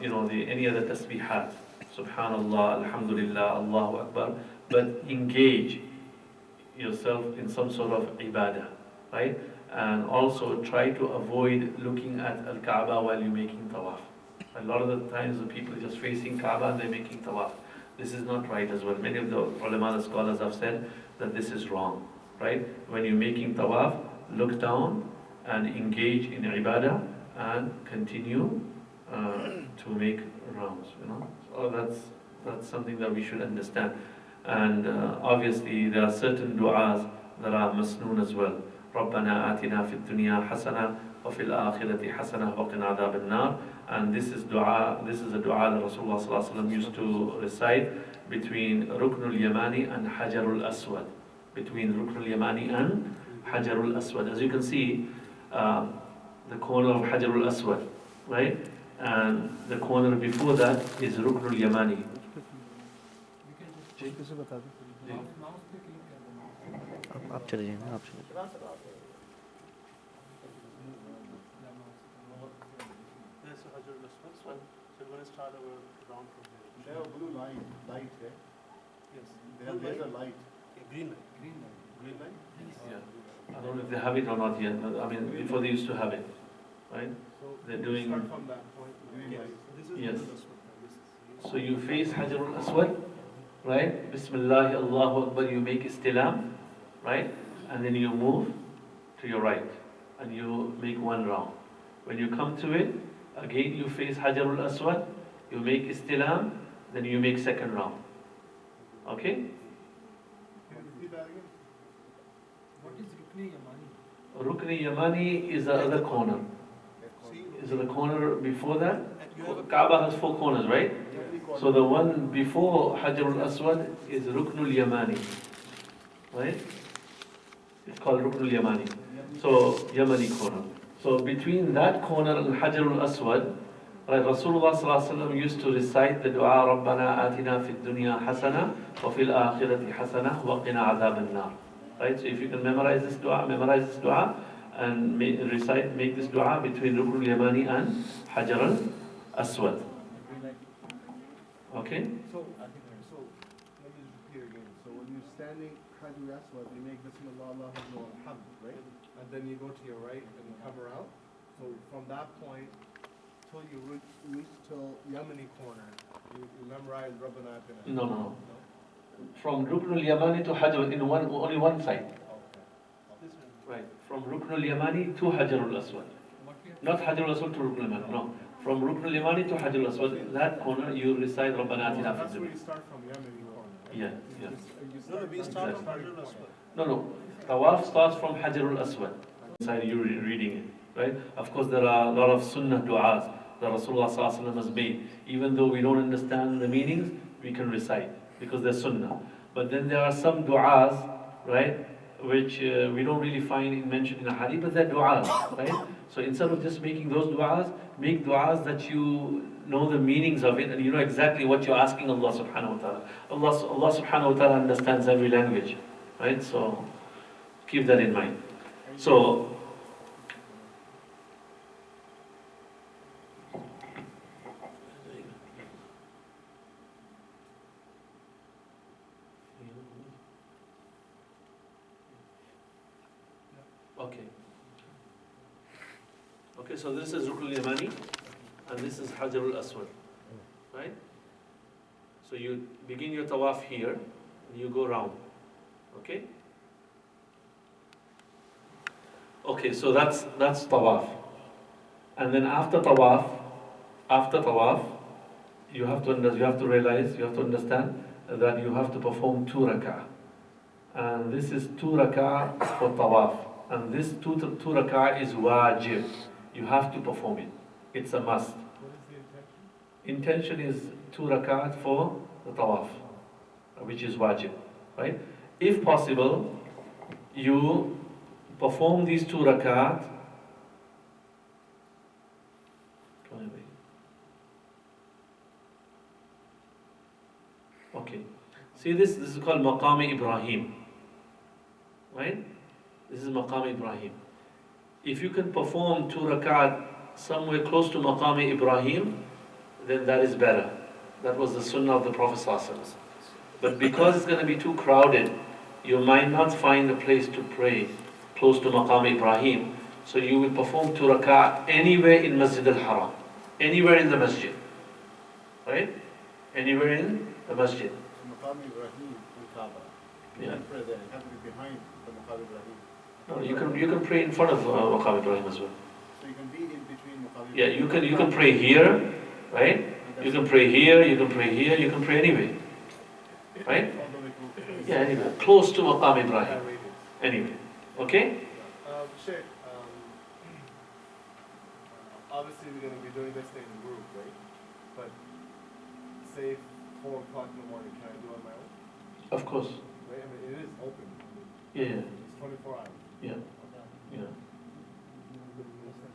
any other tasbihat, Subhanallah, Alhamdulillah, Allahu Akbar, but engage yourself in some sort of ibadah, right? And also try to avoid looking at Al-Kaaba while you're making tawaf. A lot of the times the people are just facing Kaaba and they're making tawaf. This is not right as well. Many of the ulama, the scholars have said that this is wrong, right? When you're making tawaf, look down and engage in ibadah and continue to make rounds, So that's something that we should understand. And obviously there are certain du'as that are masnoon as well. رَبَّنَا آتِنَا فِي الدُّنْيَا حَسَنَةً وَفِي الْآخِرَةِ حَسَنَةً وَقِنَا عَذَابَ النَّارِ. And this is a dua that Rasulullah sallallahu alaihi wasallam used to recite between Ruknul Yamani and Hajarul Aswad. Between Ruknul Yamani and Hajarul Aswad. As you can see, the corner of Hajarul Aswad, right? And the corner before that is Ruknul Yamani. आप चले जाइए आप चले So we're going to start our round from here. They have a blue light there. Yes. There's a light. A green light. Green light? Yeah. I don't know if they have it or not yet. I mean, before they used to have it, right? So They're we'll doing. start from that point. Green light. This is Yes. the sword. So you face Hajarul Aswad, right? Bismillah, Allahu Akbar, you make istilam, right? And then you move to your right and you make one round. When you come to it, again you face Hajarul Aswad, you make istilam, then you make second round. Okay? Can you repeat that again? What is Rukni Yamani? Rukni Yamani is the other corner. See, Is the corner before that? you have a Kaaba has four corners, right? So the one before Hajarul Aswad is Ruknul Yamani, right? It's called Ruknul Yamani. So Yamani corner. So between that corner and Hajarul Aswad, right, Rasulullah sallallahu alaihi wasallam used to recite the dua Rabbana atina fid dunya hasana wa fil akhirati hasana wa qina adhab an-nar. Right? So if you can memorize this dua and make this dua between Ruknul Yamani and Hajarul Aswad. Okay? So let me just repeat again. So when you're standing Hajar Aswad, you make Bismillah Allahu Alhamd, right? And then you go to your right and you come around. So from that point till you reach till Yamani corner, you memorize Rabbana Atina. No. From Ruknul Yamani to Hajar in only one side. this one. Right. From Ruknul Yamani to Hajarul Aswad. Not Hajarul Aswad to Ruknul Yamani. No. From Ruknul Yamani to Hajarul Aswad, that corner you recite Rabbana Atina That's fid where dunya. you start from Yamani corner. Right? Yeah. No, we start from Hajar Aswad. No. Tawaf starts from Hajarul Aswad. Inside you reading it, right? Of course, there are a lot of sunnah du'as that Rasulullah sallallahu alaihi wasallam has made. Even though we don't understand the meanings, we can recite because they're sunnah. But then there are some du'as, right, which we don't really find mentioned in a hadith, but they're du'as, right? So instead of just making those du'as, make du'as that you know the meanings of it and you know exactly what you're asking Allah subhanahu wa ta'ala. Allah subhanahu wa ta'ala understands every language, right? So keep that in mind. So Okay, so this is Ruknul Yamani and this is Hajarul Aswad, right? So you begin your tawaf here and you go round, okay? Okay, so that's tawaf. And then after tawaf, you have to understand that you have to perform 2 rak'ah. And this is 2 rak'ah for tawaf. And this 2 rak'ah is wajib. You have to perform it. It's a must. What is the intention? Intention is 2 rak'at for the tawaf, which is wajib, right? If possible, you perform these 2 rak'at. Okay. See this is called Maqam Ibrahim, right? This is Maqam Ibrahim. If you can perform 2 rak'at somewhere close to Maqam Ibrahim, then that is better. That was the sunnah of the Prophet ﷺ. But because it's going to be too crowded, you might not find a place to pray close to Maqam Ibrahim, so you will perform 2 rak'ah anywhere in Masjid al-Haram, anywhere in the masjid, right? Anywhere in the masjid. So Maqam Ibrahim and Kaaba. You Yeah. can pray there. You have to be behind the Maqam Ibrahim. No, you can pray in front of Maqam Ibrahim as well. So you can be in between Maqam Ibrahim. Yeah, you can pray here, right? You can pray here, you can pray here, you can pray anywhere, right? All the way to Yeah, anywhere, close to Maqam Ibrahim, anyway. Okay? Sheikh, obviously we're going to be doing this thing in group, right? But say 4 o'clock in the morning, can I do it on my own? Of course. Right? I mean, it is open. Yeah, yeah, It's 24 hours. yeah, yeah.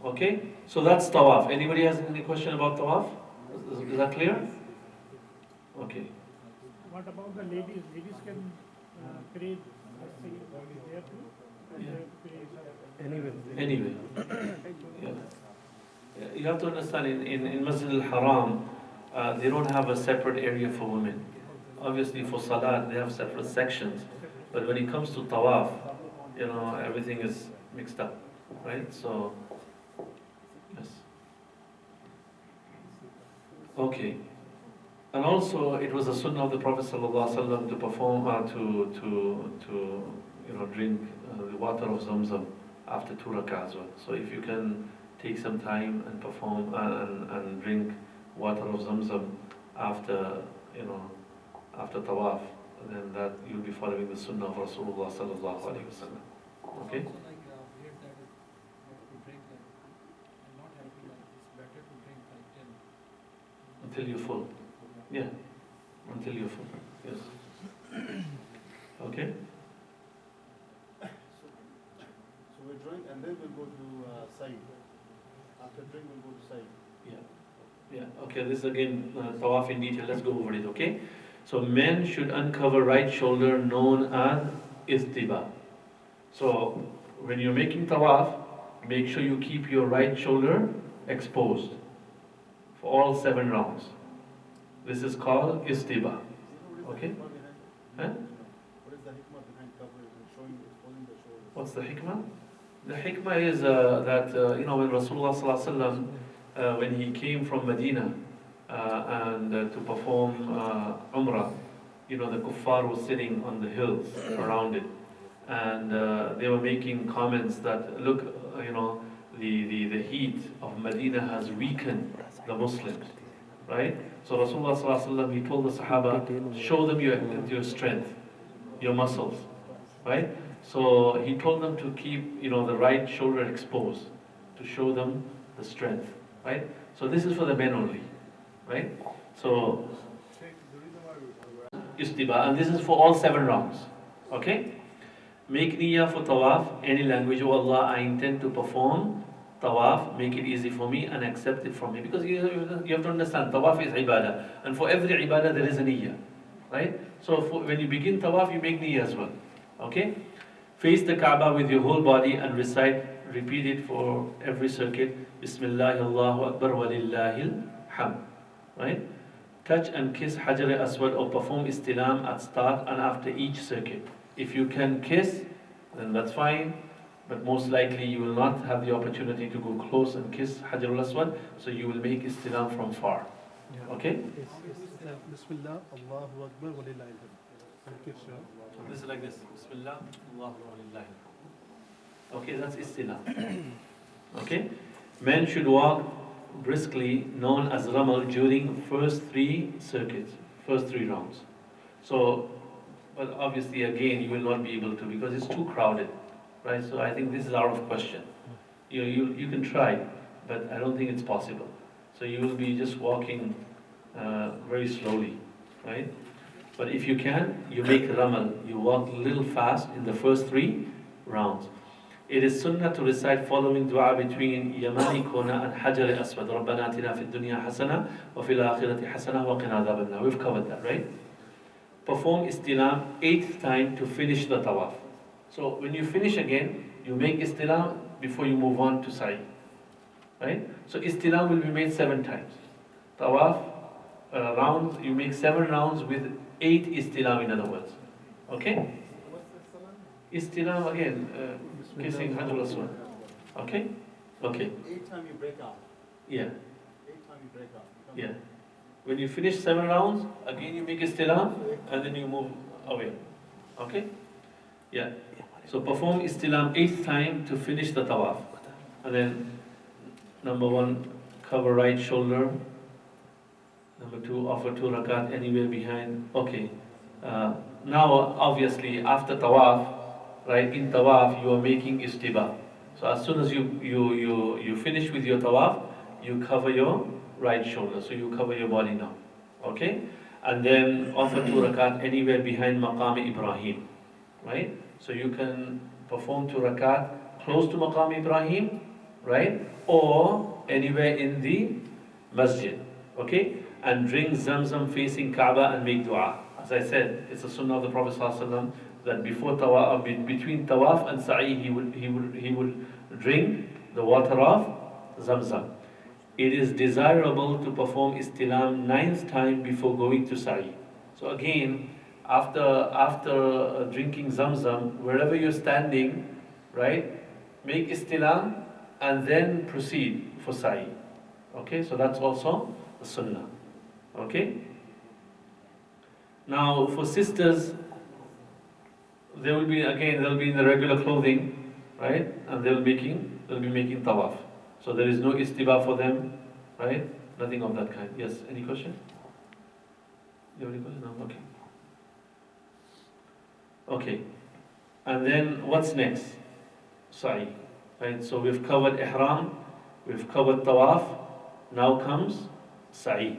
Okay? So that's tawaf. Anybody has any question about tawaf? Is that clear? Okay. What about the ladies? Ladies can pray, let's say, there too? And Yeah. they have to pray Anyway. Yeah. Yeah, you have to understand, in Masjid al-Haram, they don't have a separate area for women. Obviously for salat, they have separate sections. But when it comes to tawaf, everything is mixed up, right? So, yes. Okay. And also, it was a sunnah of the Prophet ﷺ to perform, drink the water of Zamzam after 2 rak'ahs. So if you can take some time and perform and drink water of Zamzam after tawaf, then that you'll be following the sunnah of Rasulullah sallallahu alaihi wasallam. Okay? Also like we heard that to drink and not healthy, like it's better to drink like 10. Until you're full. Yeah. Until you're full. Yes. Okay? So we drink and then we'll go to Sa'i. After drink, we'll go to Sa'i. Yeah. Yeah. Okay, this is again tawaf in detail. Let's go over it, okay? So men should uncover right shoulder, known as istiba. So when you're making tawaf, make sure you keep your right shoulder exposed for all 7 rounds. This is called istiba. Okay? Huh? What is the hikmah behind covering and showing, exposing the shoulders? What's the hikmah? The hikmah is that when Rasulullah sallallahu alaihi wasallam, when he came from Medina and to perform Umrah, the kuffar was sitting on the hills around it, and they were making comments that look, the heat of Medina has weakened the Muslims, right? So Rasulullah sallallahu alaihi wasallam, he told the Sahaba, show them your strength, your muscles, right? So he told them to keep, the right shoulder exposed to show them the strength, right? So this is for the men only, right? So Sheikh, the reason why we istiba, and this is for all 7 rounds, okay? Make niyyah for tawaf, any language. Oh Allah, I intend to perform tawaf, make it easy for me and accept it from me. Because you have to understand, tawaf is ibadah, and for every ibadah there is a niyyah, right? So when you begin tawaf, you make niyyah as well, okay? Face the Kaaba with your whole body and repeat it for every circuit. Bismillah, Allahu Akbar, walillahil hamd. Right? Touch and kiss Hajar al-Aswad or perform istilam at start and after each circuit. If you can kiss, then that's fine. But most likely you will not have the opportunity to go close and kiss Hajar al-Aswad, so you will make istilam from far. Okay? Bismillah, Allahu Akbar, walillahil hamd. So this is like this. Bismillah, Allahu Akbar. Okay, that's istilam. Okay? Men should walk briskly, known as ramal, during first 3 circuits, first 3 rounds. So, but obviously again you will not be able to because it's too crowded, right? So I think this is out of question. You can try, but I don't think it's possible. So you will be just walking very slowly, right? But if you can, you make ramal, you walk a little fast in the first 3 rounds. It is sunnah to recite following dua between Yamani Kona and Hajar al-Aswad. رَبَّنَا آتِنَا فِي الدُّنْيَا حَسَنَةً وَفِي الْآخِرَةِ حَسَنَةً وَقِنَا عَذَابَ النَّارِ. We've covered that, right? Perform istilam 8th time to finish the tawaf. So when you finish again, you make istilam before you move on to sa'i. Right? So istilam will be made 7 times. tawaf rounds, you make 7 rounds with 8 istilam, in other words. Okay? What's the salam? Istilam again, kissing Hajar Aswad. Okay? Okay. 8 times you break out. Yeah. 8 times you break out. You come Yeah. When you finish 7 rounds, again you make istilam and then you move away. Okay? Yeah. So perform istilam 8th time to finish the tawaf. And then number 1, cover right shoulder. Number 2, offer 2 rakat anywhere behind. Okay. Now obviously after tawaf, right, in tawaf you are making istiba. So as soon as you finish with your tawaf, you cover your right shoulder. So you cover your body now. Okay? And then offer 2 rakat anywhere behind maqam Ibrahim. Right? So you can perform 2 rakat close to maqam Ibrahim, right? Or anywhere in the masjid. Okay? And drink Zamzam facing Kaaba and make dua. As I said, it's a sunnah of the Prophet ﷺ that before tawaf, between tawaf and sa'i, he would drink the water of Zamzam. It is desirable to perform istilam 9th time before going to sa'i. So again, after drinking Zamzam, wherever you're standing, right, make istilam and then proceed for sa'i. Okay, so that's also a sunnah. Okay? Now for sisters, they will be in the regular clothing, right? And they'll be making tawaf. So there is no istiba for them, right? Nothing of that kind. Yes, any question? You have any question? No? Okay. Okay. And then what's next? Sa'i. Right? So we've covered ihram, we've covered tawaf, now comes sa'i.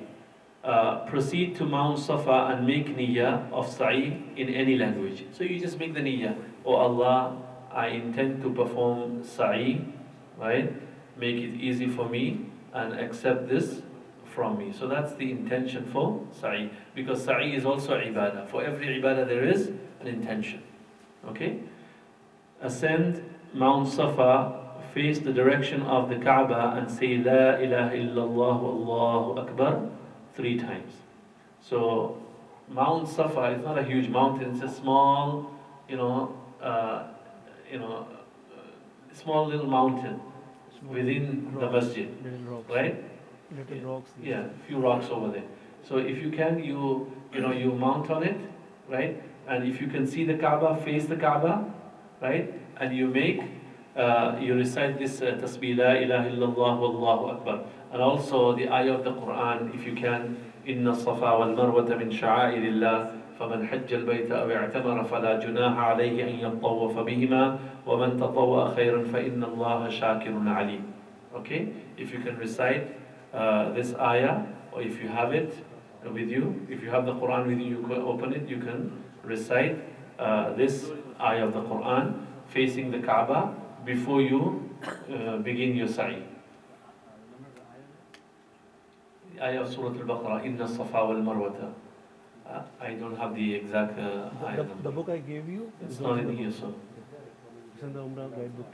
Proceed to Mount Safa and make niyyah of sa'i in any language. So you just make the niyyah. Oh Allah, I intend to perform sa'i, right? Make it easy for me and accept this from me. So that's the intention for sa'i. Because sa'i is also ibadah. For every ibadah there is an intention. Okay? Ascend Mount Safa, face the direction of the Kaaba and say La ilaha illallah Allahu Akbar 3 times. So Mount Safa is not a huge mountain, it's a small, small little mountain within the masjid, Little rocks. right? Little rocks. Yeah, a few rocks over there. So if you can, you mount on it, right? And if you can see the Kaaba, face the Kaaba, right? And you recite this tasbih, La ilaha illallah wallahu akbar. And also the ayah of the Quran, if you can, Inna safa wal marwata min sha'airillah, فمن حج البيت أو اعتمر فلا جناح عليه أن يطوف بهما ومن تطوع خيرا فإن الله شاكر عليم. Okay, if you can recite this ayah, or if you have it with you, if you have the Quran with you, you can open it, you can recite this ayah of the Quran facing the Kaaba before you begin your sa'i. The ayah of Surah Al-Baqarah, Inna safa wal marwata. I don't have the exact ayah The number. book I gave you It's not in here, so. It's in the Umrah guidebook.